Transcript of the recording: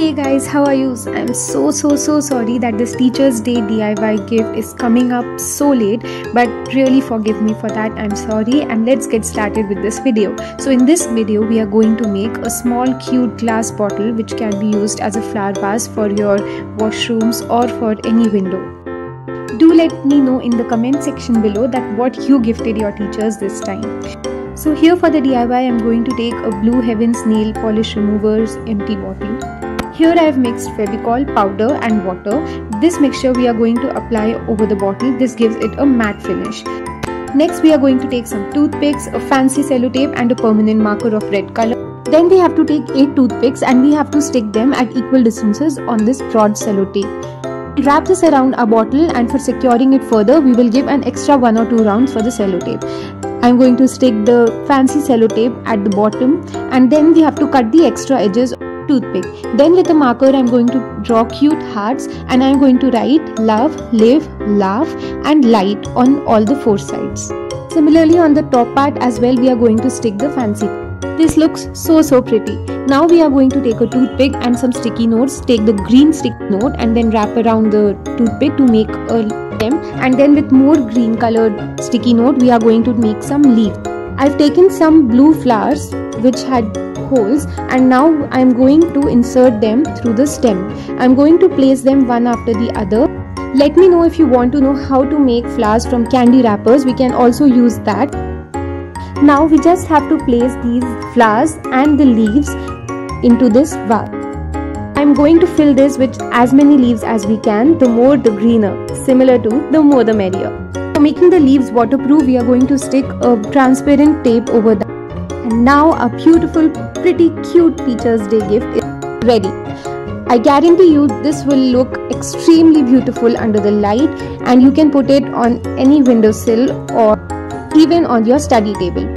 Hey guys, how are you? I'm so sorry that this Teachers Day DIY gift is coming up so late, but really forgive me for that. I'm sorry, and let's get started with this video. So in this video we are going to make a small cute glass bottle which can be used as a flower vase for your washrooms or for any window. Do let me know in the comment section below that what you gifted your teachers this time. So here for the DIY I am going to take a Blue Heavens nail polish removers empty bottle. Here I have mixed Fevicol, powder and water. This mixture we are going to apply over the bottle. This gives it a matte finish. Next we are going to take some toothpicks, a fancy sellotape and a permanent marker of red color. Then we have to take 8 toothpicks and we have to stick them at equal distances on this broad sellotape. Wrap this around our bottle, and for securing it further we will give an extra 1 or 2 rounds for the sellotape. I am going to stick the fancy sellotape at the bottom, and then we have to cut the extra edges toothpick. Then with a marker I am going to draw cute hearts, and I am going to write love, live, laugh and light on all the 4 sides. Similarly on the top part as well we are going to stick the fancy. This looks so pretty. Now we are going to take a toothpick and some sticky notes. Take the green sticky note and then wrap around the toothpick to make a stem, and then with more green colored sticky note we are going to make some leaves. I've taken some blue flowers which had holes, and now I'm going to insert them through the stem. I'm going to place them one after the other. Let me know if you want to know how to make flowers from candy wrappers. We can also use that. Now we just have to place these flowers and the leaves into this vase. I'm going to fill this with as many leaves as we can. The more the greener. Similar to the more the merrier. For making the leaves waterproof we are going to stick a transparent tape over that. And now a beautiful, pretty cute Teachers Day gift is ready. I guarantee you this will look extremely beautiful under the light, and you can put it on any windowsill or even on your study table.